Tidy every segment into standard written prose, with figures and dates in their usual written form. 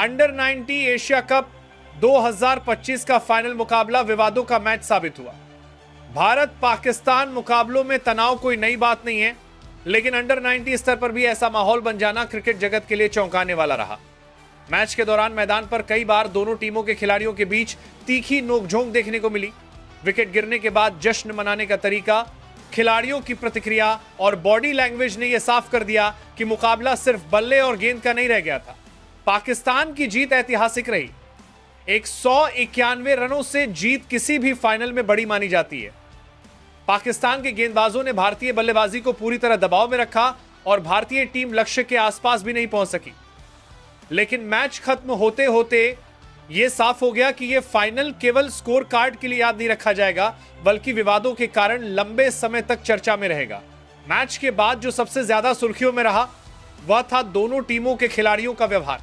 Under 90 Asia cup 2025 का final मुकाबला विवादों का मैच साबित हुआ। भारत पाकिस्तान मुकाबलों में तनाव कोई नई बात नहीं है, लेकिन अंडर 90 स्तर पर भी ऐसा माहौल बन जाना क्रिकेट जगत के लिए चौंकाने वाला रहा। मैच के दौरान मैदान पर कई बार दोनों टीमों के खिलाड़ियों के बीच तीखी नोकझोंक देखने को मिली। विकेट गिरने के बाद जश्न मनाने का तरीका, खिलाड़ियों की प्रतिक्रिया और बॉडी लैंग्वेज ने यह साफ कर दिया कि मुकाबला सिर्फ बल्ले और गेंद का नहीं रह गया था। पाकिस्तान की जीत ऐतिहासिक रही। 191 रनों से जीत किसी भी फाइनल में बड़ी मानी जाती है। पाकिस्तान के गेंदबाजों ने भारतीय बल्लेबाजी को पूरी तरह दबाव में रखा और भारतीय टीम लक्ष्य के आसपास भी नहीं पहुंच सकी। लेकिन मैच खत्म होते होते यह साफ हो गया कि यह फाइनल केवल स्कोर कार्ड के लिए याद नहीं रखा जाएगा, बल्कि विवादों के कारण लंबे समय तक चर्चा में रहेगा। मैच के बाद जो सबसे ज्यादा सुर्खियों में रहा वह था दोनों टीमों के खिलाड़ियों का व्यवहार।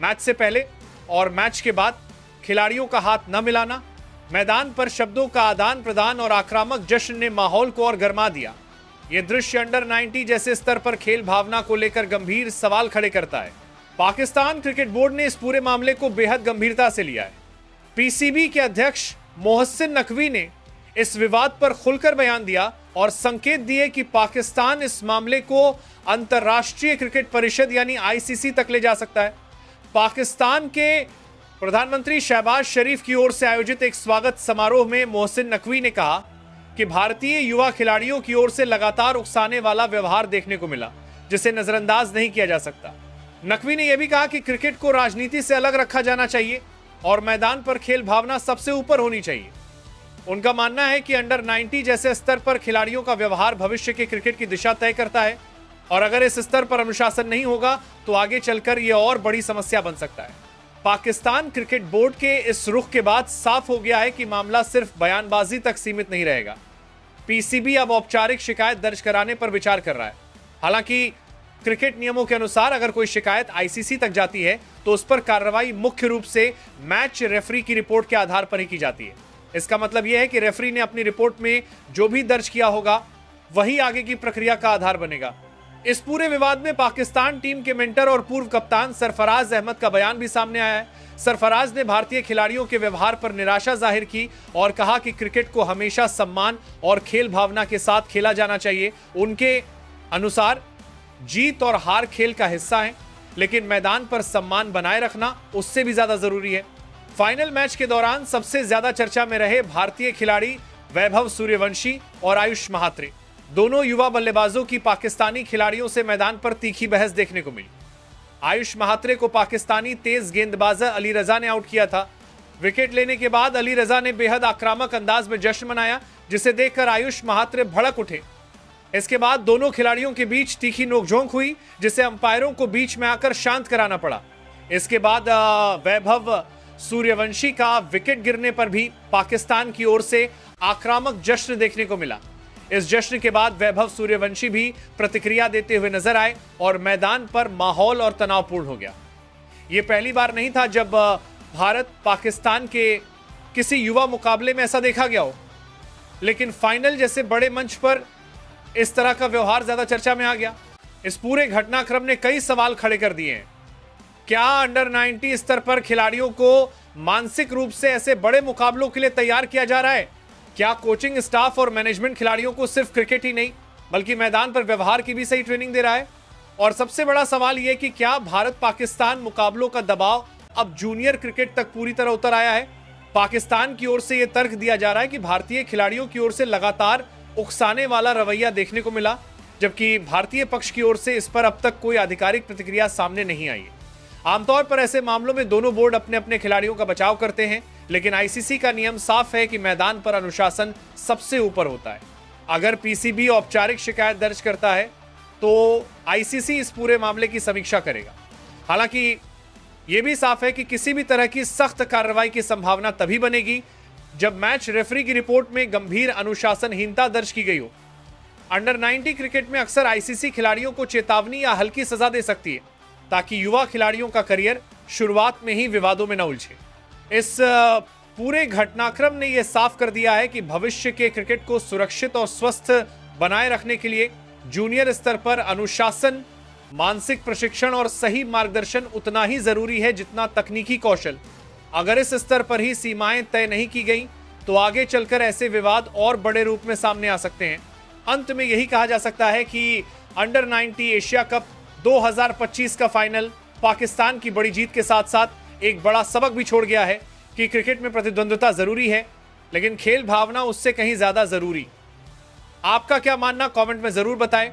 मैच से पहले और मैच के बाद खिलाड़ियों का हाथ न मिलाना, मैदान पर शब्दों का आदान प्रदान और आक्रामक जश्न ने माहौल को और गर्मा दिया। यह दृश्य अंडर 90 जैसे स्तर पर खेल भावना को लेकर गंभीर सवाल खड़े करता है। पाकिस्तान क्रिकेट बोर्ड ने इस पूरे मामले को बेहद गंभीरता से लिया है। पीसीबी के अध्यक्ष मोहसिन नकवी ने इस विवाद पर खुलकर बयान दिया और संकेत दिए कि पाकिस्तान इस मामले को अंतर्राष्ट्रीय क्रिकेट परिषद यानी आईसीसी तक ले जा सकता है। पाकिस्तान के प्रधानमंत्री शहबाज शरीफ की ओर से आयोजित एक स्वागत समारोह में मोहसिन नकवी ने कहा कि भारतीय युवा खिलाड़ियों की ओर से लगातार उकसाने वाला व्यवहार देखने को मिला, जिसे नजरअंदाज नहीं किया जा सकता। नकवी ने यह भी कहा कि क्रिकेट को राजनीति से अलग रखा जाना चाहिए और मैदान पर खेल भावना सबसे ऊपर होनी चाहिए। उनका मानना है कि अंडर 90 जैसे स्तर पर खिलाड़ियों का व्यवहार भविष्य के क्रिकेट की दिशा तय करता है और अगर इस स्तर पर अनुशासन नहीं होगा तो आगे चलकर यह और बड़ी समस्या बन सकता है। पाकिस्तान क्रिकेट बोर्ड के इस रुख के बाद साफ हो गया है कि मामला सिर्फ बयानबाजी तक सीमित नहीं रहेगा। पीसीबी अब औपचारिक शिकायत दर्ज कराने पर विचार कर रहा है। हालांकि क्रिकेट नियमों के अनुसार अगर कोई शिकायत आईसीसी तक जाती है तो उस पर कार्रवाई मुख्य रूप से मैच रेफरी की रिपोर्ट के आधार पर ही की जाती है। इसका मतलब यह है कि रेफरी ने अपनी रिपोर्ट में जो भी दर्ज किया होगा वही आगे की प्रक्रिया का आधार बनेगा। इस पूरे विवाद में पाकिस्तान टीम के मेंटर और पूर्व कप्तान सरफराज अहमद का बयान भी सामने आया है। सरफराज ने भारतीय खिलाड़ियों के व्यवहार पर निराशा जाहिर की और कहा कि क्रिकेट को हमेशा सम्मान और खेल भावना के साथ खेला जाना चाहिए। उनके अनुसार जीत और हार खेल का हिस्सा है, लेकिन मैदान पर सम्मान बनाए रखना उससे भी ज्यादा जरूरी है। फाइनल मैच के दौरान सबसे ज्यादा चर्चा में रहे भारतीय खिलाड़ी वैभव सूर्यवंशी और आयुष महात्रे। दोनों युवा बल्लेबाजों की पाकिस्तानी खिलाड़ियों से मैदान पर तीखी बहस देखने को मिली। आयुष महात्रे को पाकिस्तानी तेज गेंदबाज अली रजा ने आउट किया था। विकेट लेने के बाद अली रजा ने बेहद आक्रामक अंदाज में जश्न मनाया, जिसे देखकर आयुष महात्रे भड़क उठे। इसके बाद दोनों खिलाड़ियों के बीच तीखी नोकझोंक हुई, जिसे अंपायरों को बीच में आकर शांत कराना पड़ा। इसके बाद वैभव सूर्यवंशी का विकेट गिरने पर भी पाकिस्तान की ओर से आक्रामक जश्न देखने को मिला। इस जश्न के बाद वैभव सूर्यवंशी भी प्रतिक्रिया देते हुए नजर आए और मैदान पर माहौल और तनावपूर्ण हो गया। यह पहली बार नहीं था जब भारत पाकिस्तान के किसी युवा मुकाबले में ऐसा देखा गया हो, लेकिन फाइनल जैसे बड़े मंच पर इस तरह का व्यवहार ज्यादा चर्चा में आ गया। इस पूरे घटनाक्रम ने कई सवाल खड़े कर दिए हैं। क्या अंडर 90 स्तर पर खिलाड़ियों को मानसिक रूप से ऐसे बड़े मुकाबलों के लिए तैयार किया जा रहा है? क्या कोचिंग स्टाफ और मैनेजमेंट खिलाड़ियों को सिर्फ क्रिकेट ही नहीं बल्कि मैदान पर व्यवहार की भी सही ट्रेनिंग दे रहा है? और सबसे बड़ा सवाल यह कि क्या भारत पाकिस्तान मुकाबलों का दबाव अब जूनियर क्रिकेट तक पूरी तरह उतर आया है? पाकिस्तान की ओर से यह तर्क दिया जा रहा है कि भारतीय खिलाड़ियों की ओर से लगातार उकसाने वाला रवैया देखने को मिला, जबकि भारतीय पक्ष की ओर से इस पर अब तक कोई आधिकारिक प्रतिक्रिया सामने नहीं आई है। आमतौर पर ऐसे मामलों में दोनों बोर्ड अपने अपने खिलाड़ियों का बचाव करते हैं, लेकिन आईसीसी का नियम साफ है कि मैदान पर अनुशासन सबसे ऊपर होता है। अगर पीसीबी औपचारिक शिकायत दर्ज करता है तो आईसीसी इस पूरे मामले की समीक्षा करेगा। हालांकि यह भी साफ है कि किसी भी तरह की सख्त कार्रवाई की संभावना तभी बनेगी जब मैच रेफरी की रिपोर्ट में गंभीर अनुशासनहीनता दर्ज की गई हो। अंडर 90 क्रिकेट में अक्सर आईसीसी खिलाड़ियों को चेतावनी या हल्की सजा दे सकती है, ताकि युवा खिलाड़ियों का करियर शुरुआत में ही विवादों में न उलझे। इस पूरे घटनाक्रम ने यह साफ कर दिया है कि भविष्य के क्रिकेट को सुरक्षित और स्वस्थ बनाए रखने के लिए जूनियर स्तर पर अनुशासन, मानसिक प्रशिक्षण और सही मार्गदर्शन उतना ही जरूरी है जितना तकनीकी कौशल। अगर इस स्तर पर ही सीमाएं तय नहीं की गई तो आगे चलकर ऐसे विवाद और बड़े रूप में सामने आ सकते हैं। अंत में यही कहा जा सकता है कि अंडर 90 एशिया कप 2025 का फाइनल पाकिस्तान की बड़ी जीत के साथ साथ एक बड़ा सबक भी छोड़ गया है कि क्रिकेट में प्रतिद्वंद्विता जरूरी है, लेकिन खेल भावना उससे कहीं ज्यादा जरूरी। आपका क्या मानना कमेंट में जरूर बताएं।